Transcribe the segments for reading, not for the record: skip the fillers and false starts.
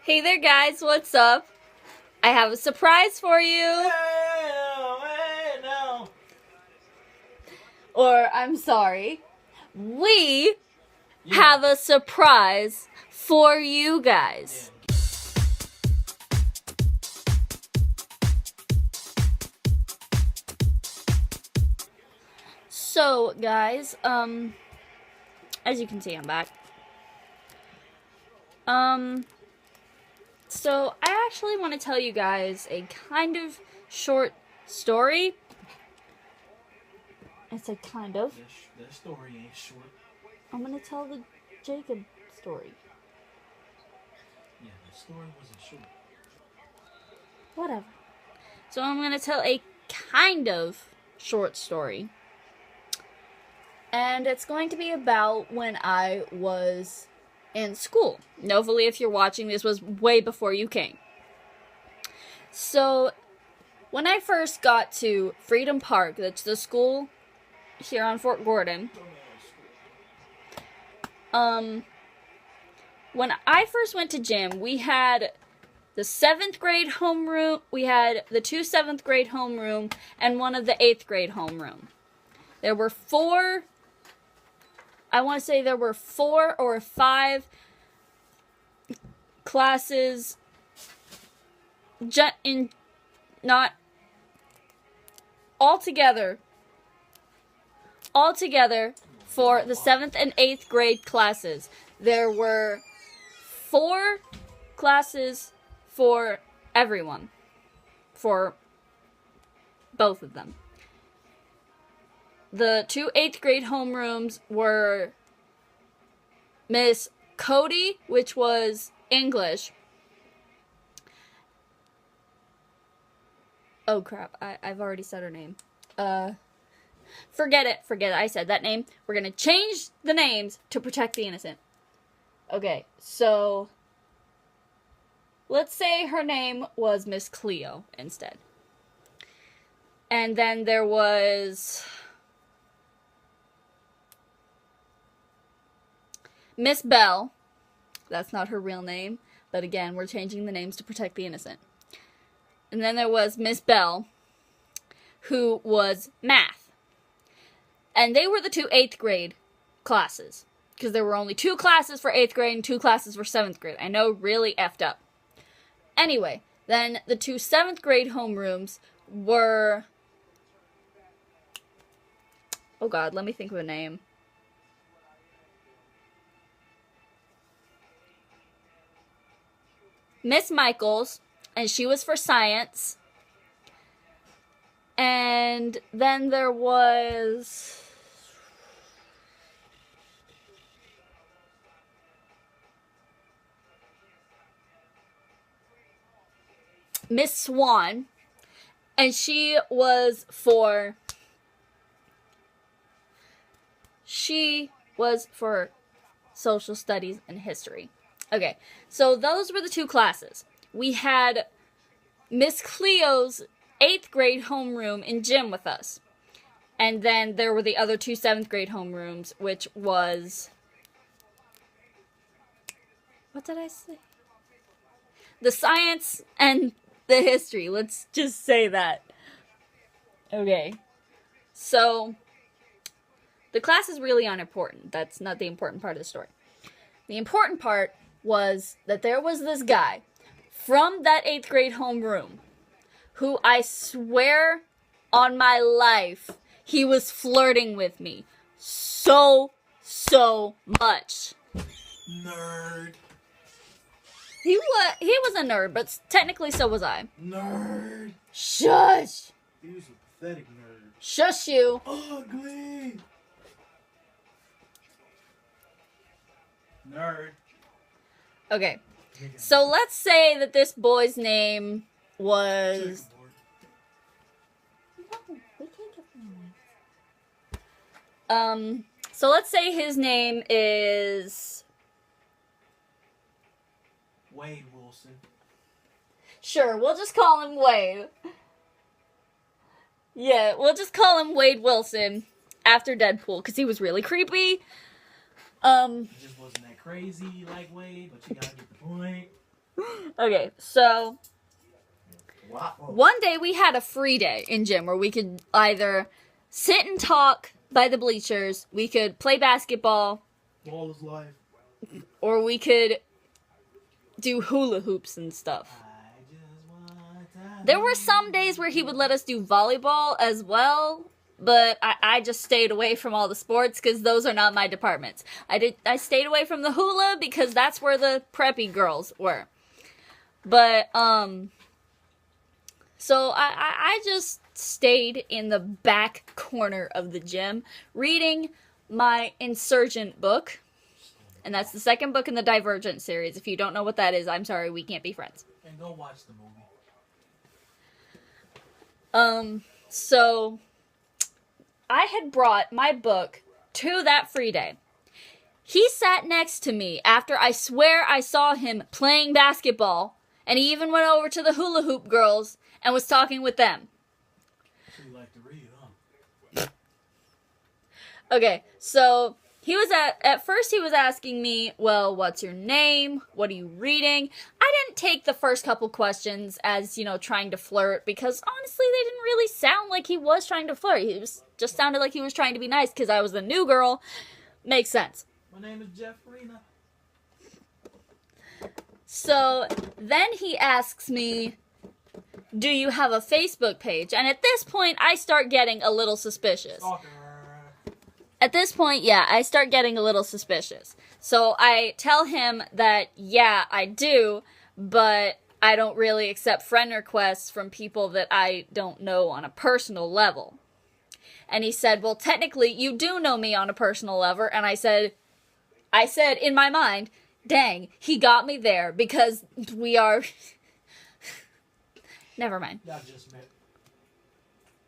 Hey there, guys, what's up? I have a surprise for you. Hey, no. Or, I'm sorry, we have a surprise for you guys. So, guys, as you can see, I'm back. So I actually want to tell you guys a kind of short story. It's a kind of. That story ain't short. I'm gonna tell the Jacob story. Yeah, the story wasn't short. Whatever. So I'm gonna tell a kind of short story. And it's going to be about when I was in school. Hopefully, if you're watching, this was way before you came. So, when I first got to Freedom Park, that's the school here on Fort Gordon, when I first went to gym, we had the 7th grade homeroom, we had the 2 7th grade homeroom, and one of the 8th grade homeroom. There were 4 or 5 classes altogether for the 7th and 8th grade classes. There were 4 classes for everyone, for both of them. The 2 8th grade homerooms were Miss Cody, which was English. Oh crap, I've already said her name. Forget it, I said that name. We're gonna change the names to protect the innocent. Okay, so let's say her name was Miss Cleo instead. And then there was Miss Bell. That's not her real name, but again, we're changing the names to protect the innocent. And then there was Miss Bell, who was math. And they were the 2 8th grade classes, because there were only 2 classes for 8th grade and 2 classes for 7th grade. I know, really effed up. Anyway, then the 2 7th grade homerooms were... Oh god, let me think of a name. Miss Michaels, and she was for science. And then there was... Miss Swan, and she was for social studies and history. Okay, so those were the 2 classes. We had Miss Cleo's 8th grade homeroom in gym with us. And then there were the other 2 7th grade homerooms, which was... What did I say? The science and the history. Let's just say that. Okay. So, the class is really unimportant. That's not the important part of the story. The important part was that there was this guy from that 8th grade homeroom who, I swear on my life, he was flirting with me so much. Nerd. He was a nerd, but technically so was I. Nerd. Shush! He was a pathetic nerd. Shush you. Ugly. Nerd. Okay, so let's say that this boy's name was... No, we can't give names. So let's say his name is... Wade Wilson. Sure, we'll just call him Wade. Yeah, we'll just call him Wade Wilson after Deadpool, because he was really creepy. He just wasn't that crazy like Wade, but you gotta get the point. Okay, so Wow. one day we had a free day in gym where we could either sit and talk by the bleachers, we could play basketball, Ball is life. or we could do hula hoops and stuff. I just want There were some days where he would let us do volleyball as well, but I just stayed away from all the sports because those are not my departments. I stayed away from the hula because that's where the preppy girls were. But, so I just stayed in the back corner of the gym reading my Insurgent book. And that's the second book in the Divergent series. If you don't know what that is, I'm sorry, we can't be friends. And go watch the movie. So I had brought my book to that free day. He sat next to me after I swear I saw him playing basketball, and he even went over to the hula hoop girls and was talking with them. So you like to read, huh? Okay, so he was at first he was asking me, well, what's your name? What are you reading? I didn't take the first couple questions as, trying to flirt, because honestly, they didn't really sound like he was trying to flirt. He just sounded like he was trying to be nice because I was the new girl. Makes sense. My name is Jeffrina. So then he asks me, do you have a Facebook page? And at this point, I start getting a little suspicious. Stalker. At this point, yeah, I start getting a little suspicious. So I tell him that, yeah, I do, but I don't really accept friend requests from people that I don't know on a personal level. And he said, well, technically, you do know me on a personal level. And I said in my mind, dang, he got me there because we are... Never mind. Y'all just met.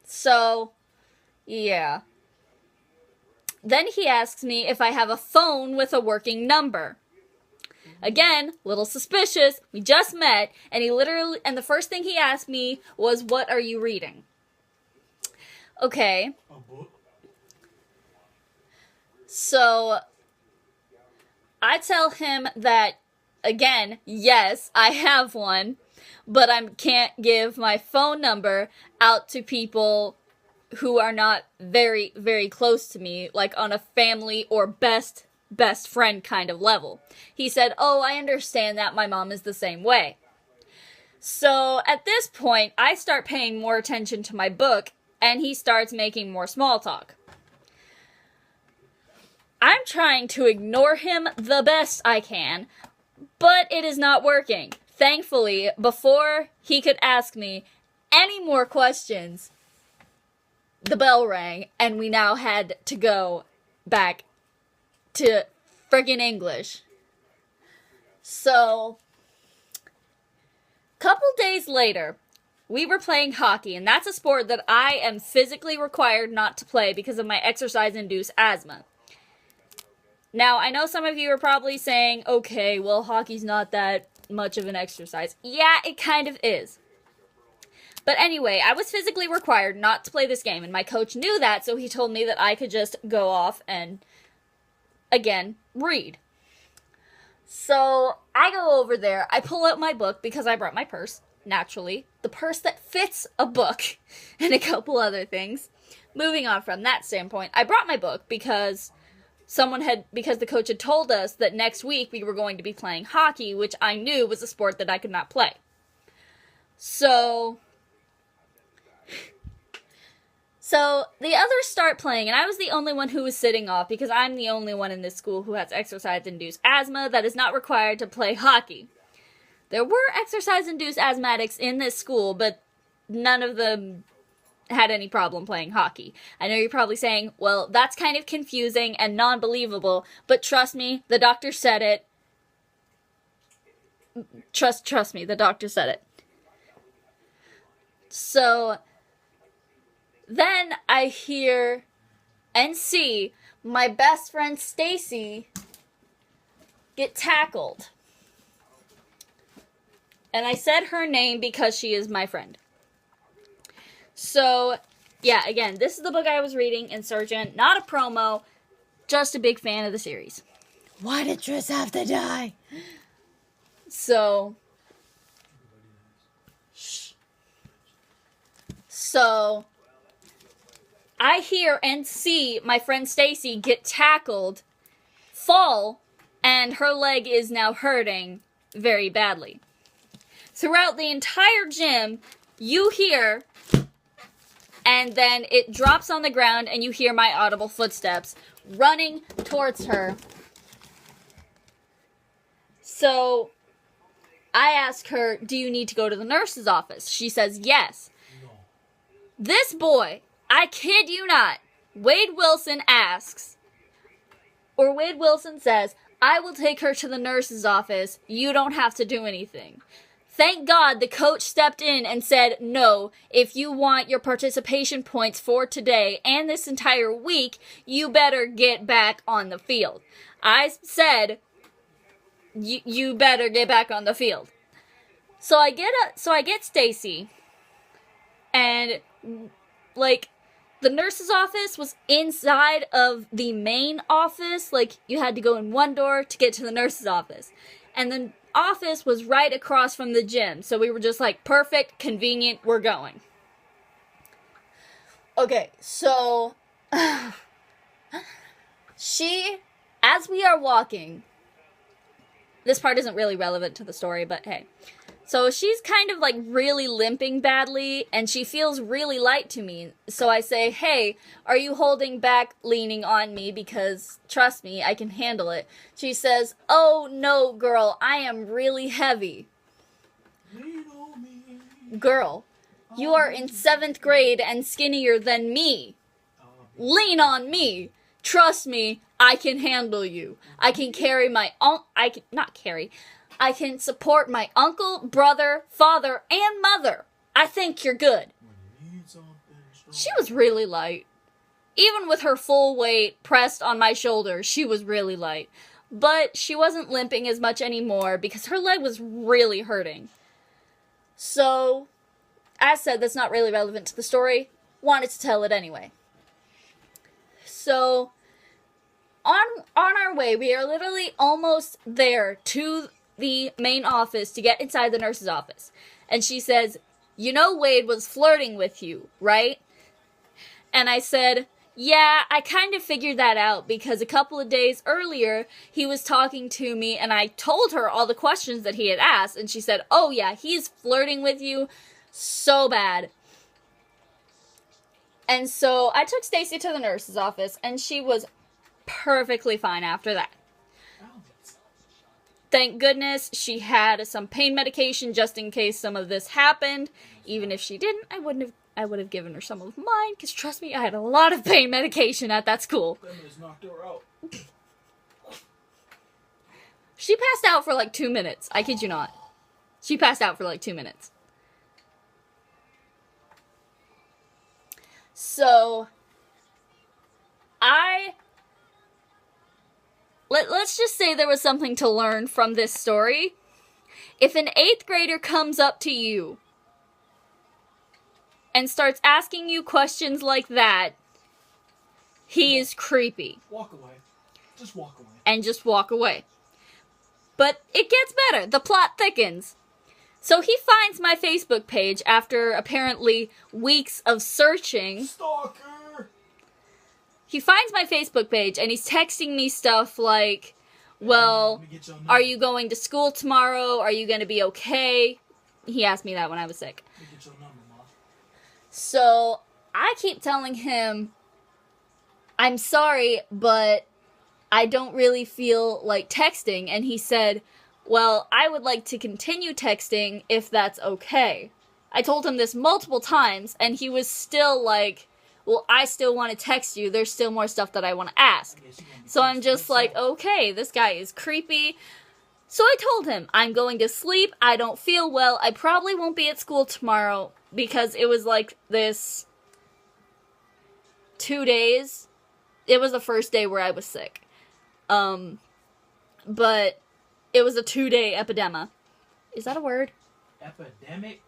So, yeah. Then he asks me if I have a phone with a working number. Again, little suspicious. We just met, and the first thing he asked me was, what are you reading? Okay. A book? So, I tell him that, again, yes, I have one, but I can't give my phone number out to people who are not very, very close to me, like on a family or best friend kind of level. He said, oh, I understand that, my mom is the same way. So at this point, I start paying more attention to my book, and he starts making more small talk. I'm trying to ignore him the best I can, but it is not working. Thankfully, before he could ask me any more questions, the bell rang, and we now had to go back to friggin' English. So, couple days later, we were playing hockey, and that's a sport that I am physically required not to play because of my exercise-induced asthma. Now, I know some of you are probably saying, okay, well, hockey's not that much of an exercise. Yeah, it kind of is. But anyway, I was physically required not to play this game, and my coach knew that, so he told me that I could just go off and, again, read. So, I go over there, I pull out my book, because I brought my purse, naturally. The purse that fits a book, and a couple other things. Moving on from that standpoint, I brought my book because because the coach had told us that next week we were going to be playing hockey, which I knew was a sport that I could not play. So the others start playing, and I was the only one who was sitting off because I'm the only one in this school who has exercise-induced asthma that is not required to play hockey. There were exercise-induced asthmatics in this school, but none of them had any problem playing hockey. I know you're probably saying, well, that's kind of confusing and non-believable, but trust me, the doctor said it. Trust me, the doctor said it. So then I hear and see my best friend Stacy get tackled. And I said her name because she is my friend. So, yeah, again, this is the book I was reading, Insurgent. Not a promo, just a big fan of the series. Why did Triss have to die? So, So I hear and see my friend Stacy get tackled, fall, and her leg is now hurting very badly. Throughout the entire gym, you hear, and then it drops on the ground, and you hear my audible footsteps running towards her. So I ask her, do you need to go to the nurse's office? She says yes. No. This boy, I kid you not, Wade Wilson says, I will take her to the nurse's office. You don't have to do anything. Thank God the coach stepped in and said, no, if you want your participation points for today and this entire week, you better get back on the field. I said, you better get back on the field. So I get Stacy, and like the nurse's office was inside of the main office. Like you had to go in one door to get to the nurse's office, and the office was right across from the gym. So we were just like, perfect, convenient, we're going. Okay, so as we are walking, this part isn't really relevant to the story, but hey. So she's kind of like really limping badly, and she feels really light to me. So I say, hey, are you holding back leaning on me? Because trust me, I can handle it. She says, oh no, girl, I am really heavy. Lean on me. Girl, you are in 7th grade and skinnier than me. Lean on me. Trust me, I can handle you. I can carry my I can support my uncle, brother, father, and mother. I think you're good. She was really light. Even with her full weight pressed on my shoulders, she was really light. But she wasn't limping as much anymore because her leg was really hurting. So, as said, that's not really relevant to the story. Wanted to tell it anyway. So, on our way, we are literally almost there to the main office to get inside the nurse's office. And she says, you know Wade was flirting with you, right? And I said, yeah, I kind of figured that out because a couple of days earlier, he was talking to me and I told her all the questions that he had asked. And she said, oh yeah, he's flirting with you so bad. And so I took Stacy to the nurse's office and she was perfectly fine after that. Thank goodness she had some pain medication just in case some of this happened. Even if she didn't, I would have given her some of mine, because trust me, I had a lot of pain medication at that school. Knocked her out. She passed out for like 2 minutes. I kid you not. She passed out for like 2 minutes. So, let's just say there was something to learn from this story. If an 8th grader comes up to you and starts asking you questions like that, he is creepy. Walk away. Just walk away. And just walk away. But it gets better. The plot thickens. So he finds my Facebook page after apparently weeks of searching. Stalker! He finds my Facebook page and he's texting me stuff like, well, are you going to school tomorrow? Are you going to be okay? He asked me that when I was sick. Let me get your number, Ma. So I keep telling him, I'm sorry, but I don't really feel like texting. And he said, well, I would like to continue texting if that's okay. I told him this multiple times and he was still like, well, I still want to text you. There's still more stuff that I want to ask. So I'm just like, okay, this guy is creepy. So I told him, I'm going to sleep. I don't feel well. I probably won't be at school tomorrow because it was like this 2 days. It was the first day where I was sick. But it was a 2-day epidemic. Is that a word? Epidemic?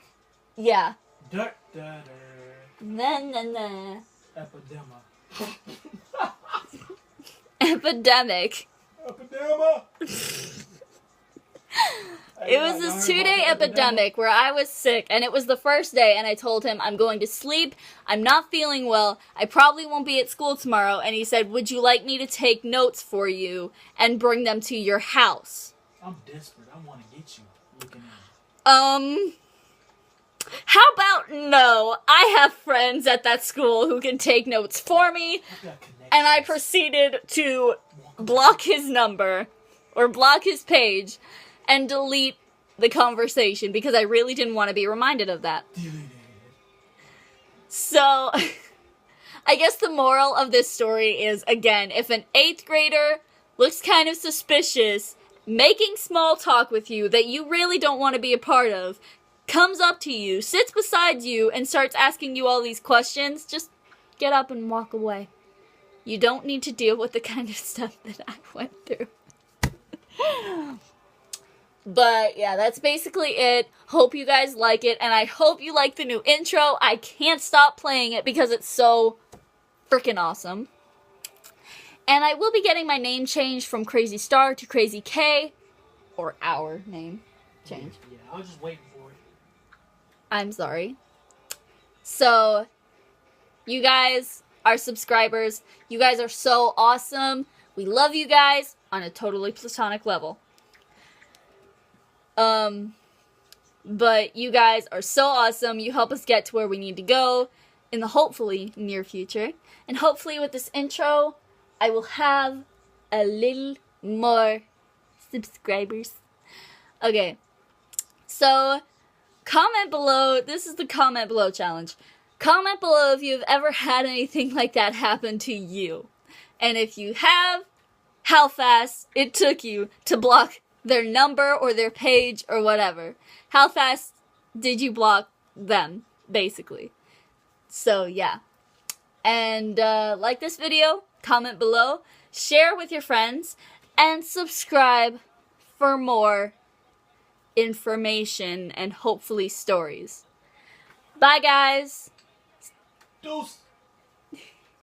Yeah. Dirt, dirt, dirt. Nah. Epidemic. Epidemic. Epidemic. It was this 2-day epidemic where I was sick, and it was the first day, and I told him, I'm going to sleep, I'm not feeling well, I probably won't be at school tomorrow, and he said, would you like me to take notes for you and bring them to your house? I'm desperate. I want to get you looking at How about no? I have friends at that school who can take notes for me, and I proceeded to block his number, or block his page, and delete the conversation, because I really didn't want to be reminded of that. So, I guess the moral of this story is, again, if an 8th grader looks kind of suspicious, making small talk with you that you really don't want to be a part of, comes up to you, sits beside you, and starts asking you all these questions, just get up and walk away. You don't need to deal with the kind of stuff that I went through. But yeah, that's basically it. Hope you guys like it, and I hope you like the new intro. I can't stop playing it because it's so freaking awesome. And I will be getting my name changed from Crazy Star to Crazy K, or our name change. Yeah, I was just waiting for it. I'm sorry. So, you guys are subscribers. You guys are so awesome. We love you guys on a totally platonic level. But you guys are so awesome. You help us get to where we need to go in the hopefully near future. And hopefully with this intro, I will have a little more subscribers. Okay. So, comment below. This is the comment below challenge. Comment below if you've ever had anything like that happen to you. And if you have, how fast it took you to block their number or their page or whatever. How fast did you block them, basically? So, yeah. And like this video, comment below, share with your friends, and subscribe for more information and hopefully stories. Bye, guys! Deuce.